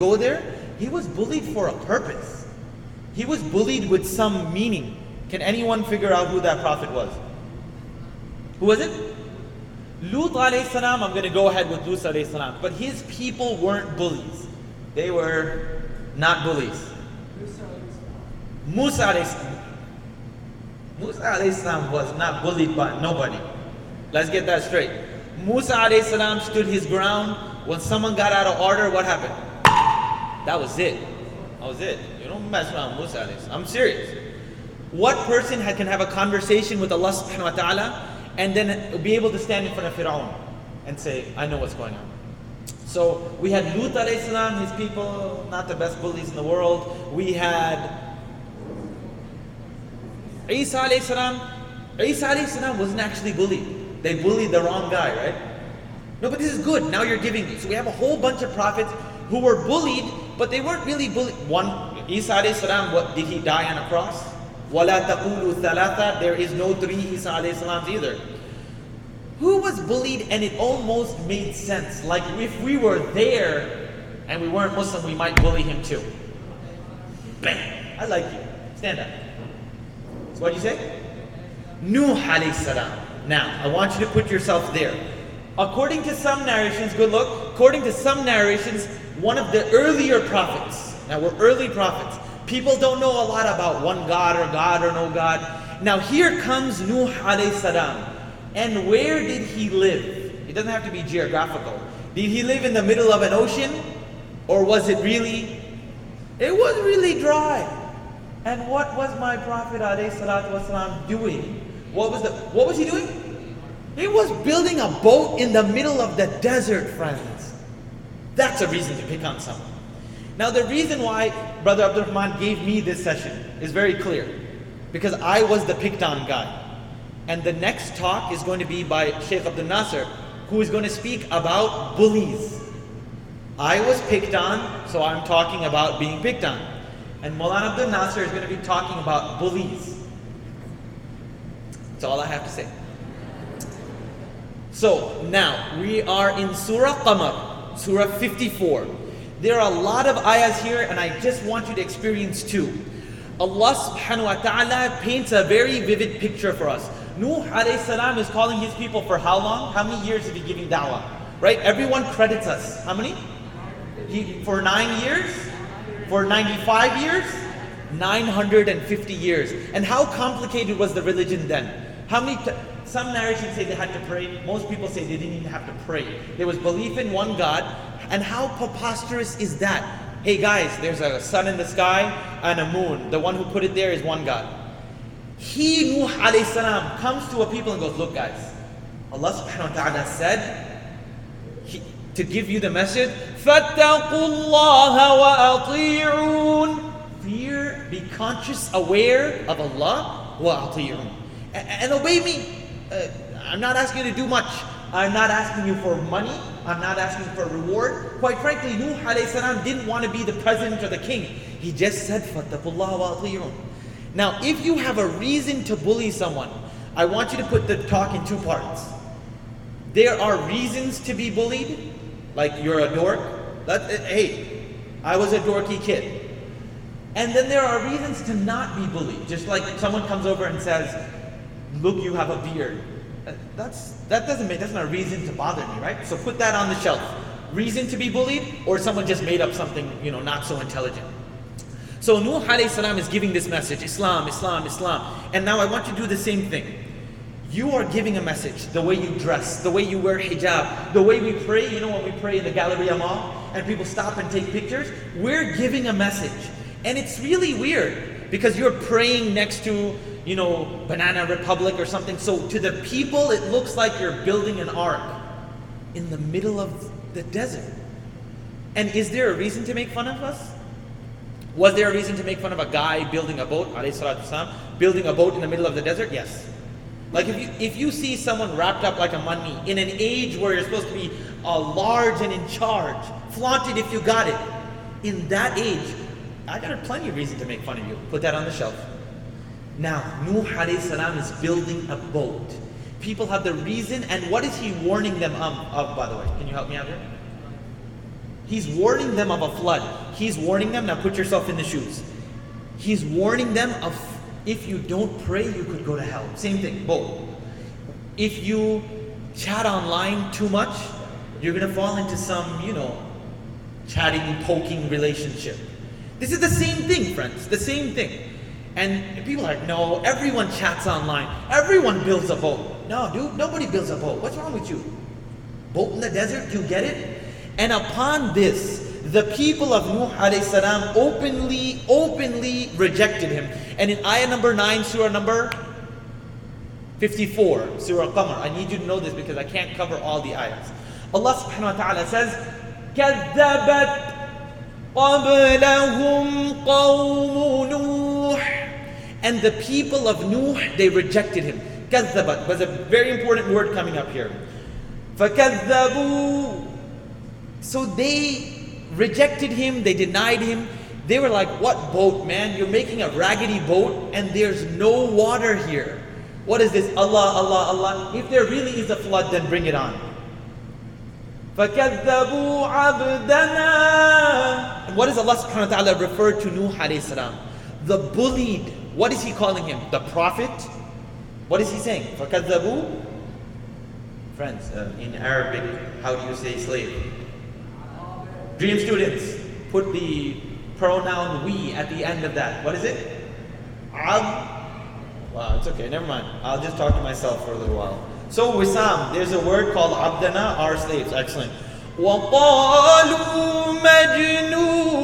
go there, he was bullied for a purpose. He was bullied with some meaning. Can anyone figure out who that prophet was? Who was it? Lut alayhi salam. I'm going to go ahead with Lut alayhi salam. But his people weren't bullies. They were not bullies. Musa alayhi salam. Musa alayhi salam was not bullied by nobody. Let's get that straight. Musa alayhi salam stood his ground. When someone got out of order, what happened? That was it. That was it. You don't mess around with Musa alayhi salam. I'm serious. What person can have a conversation with Allah subhanahu wa ta'ala and then be able to stand in front of Fir'aun and say, I know what's going on. So we had Lut alayhi salam, his people, not the best bullies in the world. We had Isa alayhi salam. Isa alayhi salam wasn't actually bullied. They bullied the wrong guy, right? No, but this is good. Now you're giving me. So we have a whole bunch of prophets who were bullied, but they weren't really bullied. One, Isa alayhi salam, what, did he die on a cross? وَلَا تَقُولُوا ثَلَاثَةً. There is no three Isa alayhi salams either. Who was bullied and it almost made sense? Like if we were there and we weren't Muslim, we might bully him too. Bam! I like you. Stand up. So what did you say? Nuh alayhi salam. Now, I want you to put yourself there. According to some narrations, good look, according to some narrations, one of the earlier prophets, now we're early prophets, people don't know a lot about one God or no God. Now here comes Nuh alayhi salam. And where did he live? It doesn't have to be geographical. Did he live in the middle of an ocean? Or was it really? It was really dry. And what was my Prophet alayhi salatu wasalam doing? What was he doing? He was building a boat in the middle of the desert, friends. That's a reason to pick on someone. Now the reason why Brother Abdul Rahman gave me this session is very clear. Because I was the picked on guy. And the next talk is going to be by Shaykh Abdul Nasir, who is going to speak about bullies. I was picked on, so I'm talking about being picked on. And Maulana Abdul Nasir is going to be talking about bullies. That's all I have to say. So now we are in Surah Qamar, Surah 54. There are a lot of ayahs here and I just want you to experience two. Allah subhanahu wa ta'ala paints a very vivid picture for us. Nuh alayhi salam is calling his people for how long? How many years is he giving da'wah? Right? Everyone credits us. How many? For 9 years? For 95 years? 950 years. And how complicated was the religion then? How many? Some narrations say they had to pray. Most people say they didn't even have to pray. There was belief in one God. And how preposterous is that? Hey guys, there's a sun in the sky and a moon. The one who put it there is one God. He, Nuh alayhi salam, comes to a people and goes, look guys, Allah subhanahu wa ta'ala said to give you the message, فَاتَّقُوا اللَّهَ وَأَطِيعُونَ. Fear, be conscious, aware of Allah, وَأَطِيعُونَ. And obey me. I'm not asking you to do much. I'm not asking you for money. I'm not asking for a reward. Quite frankly, Nuh alayhi salam didn't want to be the president or the king. He just said, فَاتَّقُوا اللَّهَ وَأَطِيعُونَ. Now, if you have a reason to bully someone, I want you to put the talk in two parts. There are reasons to be bullied, like you're a dork. Hey, I was a dorky kid. And then there are reasons to not be bullied. Just like someone comes over and says, look, you have a beard. That's not a reason to bother me, right? So put that on the shelf. Reason to be bullied, or someone just made up something, not so intelligent. So Nuh alayhi salam is giving this message, Islam, Islam, Islam. And now I want you to do the same thing. You are giving a message, the way you dress, the way you wear hijab, the way we pray, when we pray in the Galleria Mall and people stop and take pictures, we're giving a message. And it's really weird because you're praying next to, Banana Republic or something. So to the people, it looks like you're building an ark in the middle of the desert. And is there a reason to make fun of us? Was there a reason to make fun of a guy building a boat, alayhi salatu wasalam, building a boat in the middle of the desert? Yes. Like if you see someone wrapped up like a mummy in an age where you're supposed to be large and in charge, flaunt it if you got it. In that age, I got plenty of reason to make fun of you. Put that on the shelf. Now, Nuh alayhi salam is building a boat. People have the reason, and what is he warning them of, by the way? Can you help me out here? He's warning them of a flood. He's warning them, now put yourself in the shoes. He's warning them of, if you don't pray, you could go to hell. Same thing, both. If you chat online too much, you're going to fall into some, chatting, poking relationship. This is the same thing, friends, the same thing. And people are like, no, everyone chats online. Everyone builds a boat. No, dude, nobody builds a boat. What's wrong with you? Boat in the desert, you get it? And upon this, the people of Nuh alayhi salam openly rejected him. And in ayah number 9, surah number 54, Surah Qamar. I need you to know this because I can't cover all the ayahs. Allah subhanahu wa ta'ala says, كَذَّبَتْ قَبْلَهُمْ قَوْمُ نُوحٍ. And the people of Nuh, they rejected him. كَذَّبَتْ was a very important word coming up here. فَكَذَّبُوا. So they rejected him, they denied him. They were like, what boat, man? You're making a raggedy boat and there's no water here. What is this? Allah, Allah, Allah. If there really is a flood, then bring it on. فَكَذَّبُوا عَبْدَنَا. And what does Allah subhanahu wa ta'ala refer to Nuh alayhi salam? The bullied. What is he calling him? The prophet? What is he saying? فَكَذَّبُوا. Friends, in Arabic, how do you say slave? Dream students, put the pronoun we at the end of that. What is it? Wow, it's okay, never mind. I'll just talk to myself for a little while. So Wisam, there's a word called abdana, our slaves. Excellent. وَقَالُوا مَجْنُونَ.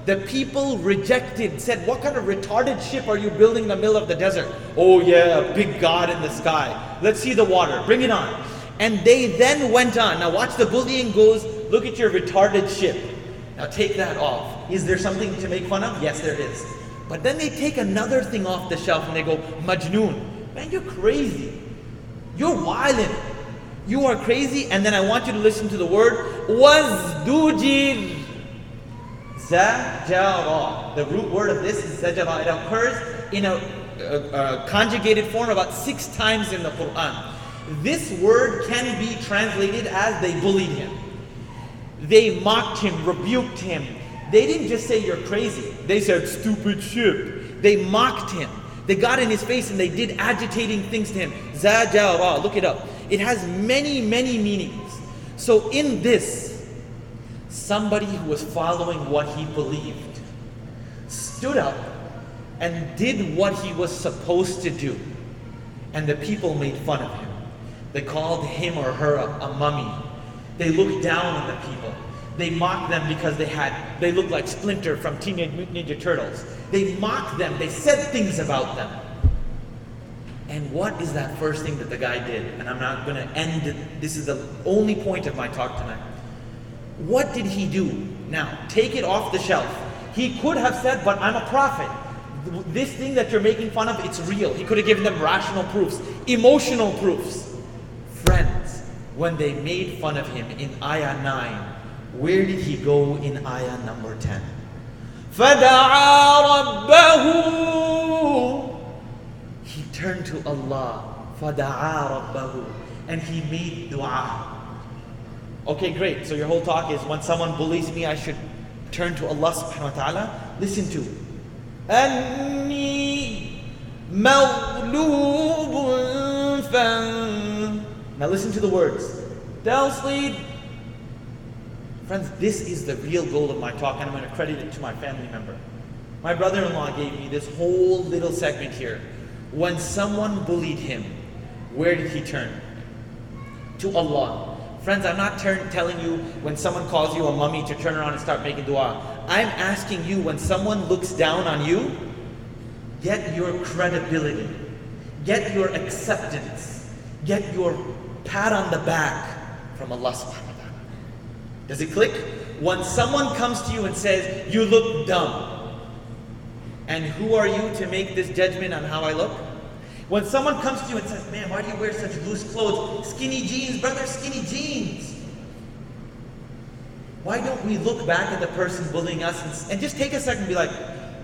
The people rejected, said, what kind of retarded ship are you building in the middle of the desert? Oh yeah, a big God in the sky. Let's see the water, bring it on. And they then went on. Now watch, the bullying goes, look at your retarded ship. Now take that off. Is there something to make fun of? Yes, there is. But then they take another thing off the shelf and they go, Majnoon. Man, you're crazy. You're wildin'. You are crazy. And then I want you to listen to the word, wazdujir. Zajara. The root word of this is zajara. It occurs in a conjugated form about 6 times in the Quran. This word can be translated as they bullied him. They mocked him, rebuked him. They didn't just say you're crazy. They said stupid ship. They mocked him. They got in his face and they did agitating things to him. Zajara, look it up. It has many, many meanings. So in this, somebody who was following what he believed stood up and did what he was supposed to do. And the people made fun of him. They called him or her a mummy. They looked down on the people. They mocked them because they looked like Splinter from Teenage Mutant Ninja Turtles. They mocked them. They said things about them. And what is that first thing that the guy did? And I'm not going to end it. This is the only point of my talk tonight. What did he do? Now, take it off the shelf. He could have said, but I'm a prophet. This thing that you're making fun of, it's real. He could have given them rational proofs, emotional proofs. Friends, when they made fun of him in ayah 9, where did he go in ayah number 10? فَدَعَا رَبَّهُ. He turned to Allah. فَدَعَا رَبَّهُ. And he made dua. Okay, great. So your whole talk is when someone bullies me, I should turn to Allah subhanahu wa ta'ala. Listen to أَنِّي مَغْلُوبٌ فَانْ. Now listen to the words. Don't sleep. Friends, this is the real goal of my talk, and I'm going to credit it to my family member. My brother-in-law gave me this whole little segment here. When someone bullied him, where did he turn? To Allah. Friends, I'm not telling you when someone calls you a mummy to turn around and start making dua. I'm asking you, when someone looks down on you, get your credibility, get your acceptance, get your pat on the back from Allah subhanahu wa ta'ala. Does it click? When someone comes to you and says, you look dumb, and who are you to make this judgment on how I look? When someone comes to you and says, man, why do you wear such loose clothes? Skinny jeans, brother, skinny jeans. Why don't we look back at the person bullying us and just take a second and be like,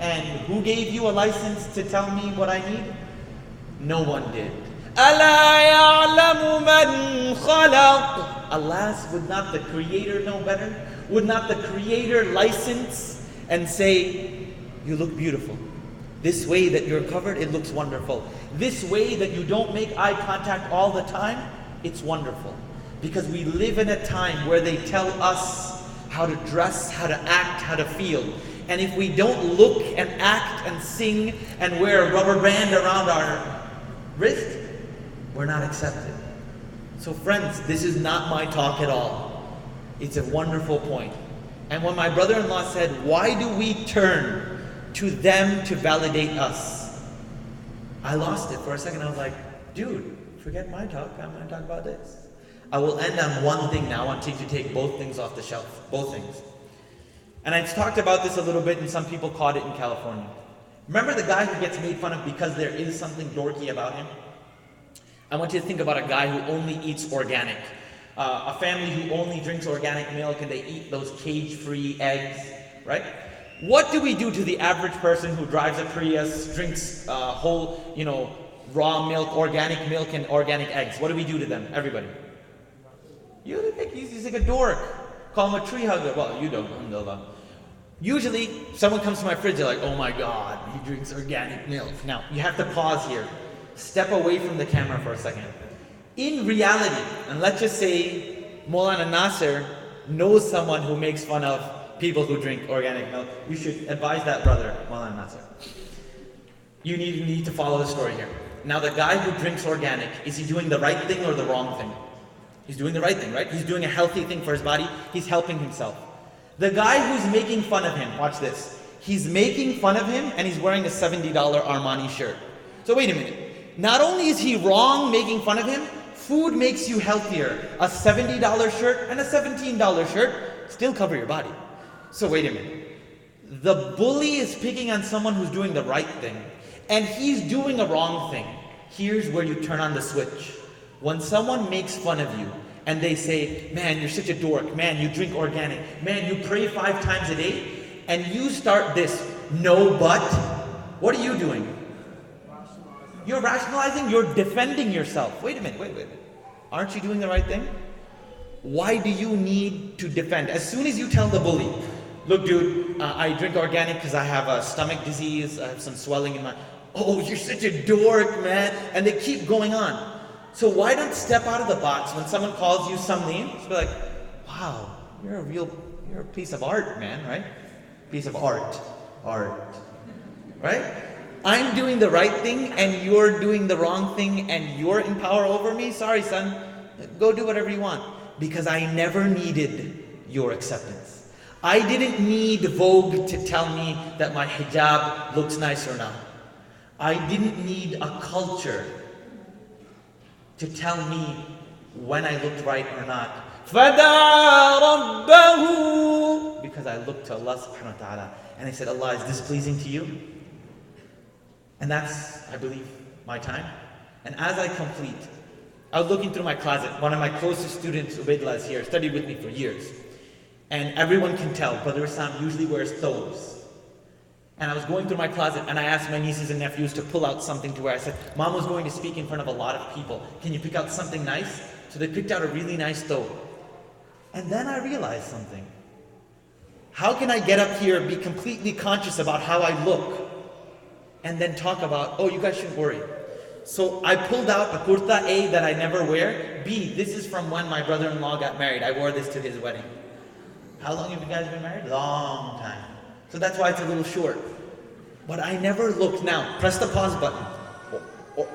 and who gave you a license to tell me what I need? No one did. أَلَا يَعْلَمُ مَنْ خَلَقَ. alas, would not the Creator know better? Would not the Creator license and say, you look beautiful. This way that you're covered, it looks wonderful. This way that you don't make eye contact all the time, it's wonderful. Because we live in a time where they tell us how to dress, how to act, how to feel. And if we don't look and act and sing and wear a rubber band around our wrist, we're not accepted. So friends, this is not my talk at all. It's a wonderful point. And when my brother-in-law said, why do we turn to them to validate us? I lost it for a second. I was like, dude, forget my talk. I'm going to talk about this. I will end on one thing now. I want you to take both things off the shelf. Both things. And I talked about this a little bit, and some people caught it in California. Remember the guy who gets made fun of because there is something dorky about him? I want you to think about a guy who only eats organic. A family who only drinks organic milk and they eat those cage-free eggs, right? What do we do to the average person who drives a Prius, drinks whole, raw milk, organic and organic eggs? What do we do to them? Everybody. You think he's like a dork. Call him a tree hugger. Well, you don't, alhamdulillah. Usually, someone comes to my fridge, they're like, oh my God, he drinks organic milk. Now, you have to pause here. Step away from the camera for a second. In reality, and let's just say Maulana Nasir knows someone who makes fun of people who drink organic milk. You should advise that brother, Maulana Nasir. You need to follow the story here. Now, the guy who drinks organic, is he doing the right thing or the wrong thing? He's doing the right thing, right? He's doing a healthy thing for his body. He's helping himself. The guy who's making fun of him, watch this. He's making fun of him and he's wearing a $70 Armani shirt. So wait a minute. Not only is he wrong making fun of him, food makes you healthier. A $70 shirt and a $17 shirt still cover your body. So wait a minute. The bully is picking on someone who's doing the right thing, and he's doing a wrong thing. Here's where you turn on the switch. When someone makes fun of you and they say, man, you're such a dork, man, you drink organic, man, you pray 5 times a day, and you start this, no but, what are you doing? You're rationalizing, you're defending yourself. Wait a minute. Aren't you doing the right thing? Why do you need to defend? As soon as you tell the bully, look dude, I drink organic because I have a stomach disease, I have some swelling in my, oh, you're such a dork, man, and they keep going on. So why don't step out of the box when someone calls you some name? Just be like, wow, you're a piece of art, man, right? Piece of art, right? I'm doing the right thing and you're doing the wrong thing and you're in power over me? Sorry, son, go do whatever you want. Because I never needed your acceptance. I didn't need Vogue to tell me that my hijab looks nice or not. I didn't need a culture to tell me when I looked right or not. فَدَعَا رَبَّهُ, because I looked to Allah subhanahu wa ta'ala and I said, Allah, is this pleasing to you? And that's, I believe, my time. And as I complete, I was looking through my closet. One of my closest students, Ubaidullah, is here, studied with me for years. And everyone can tell, Brother Wisam usually wears thobes. And I was going through my closet and I asked my nieces and nephews to pull out something to wear. I said, Mom was going to speak in front of a lot of people. Can you pick out something nice? So they picked out a really nice thobe. And then I realized something. How can I get up here, be completely conscious about how I look, and then talk about, oh, you guys shouldn't worry. So I pulled out a kurta, A, that I never wear. B, this is from when my brother-in-law got married. I wore this to his wedding. How long have you guys been married? Long time. So that's why it's a little short. But I never looked. Now, press the pause button. Oh.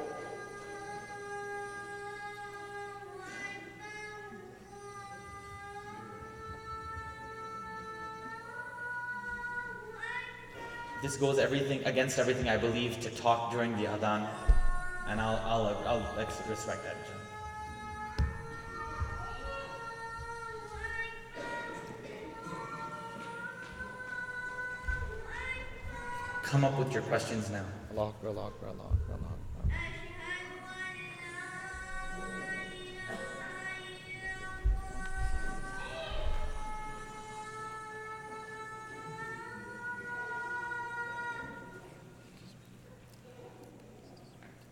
This goes against everything I believe to talk during the adhan, and I'll respect that. Come up with your questions now. Allah Akbar, Allah Akbar, Allah Akbar, Allah Akbar.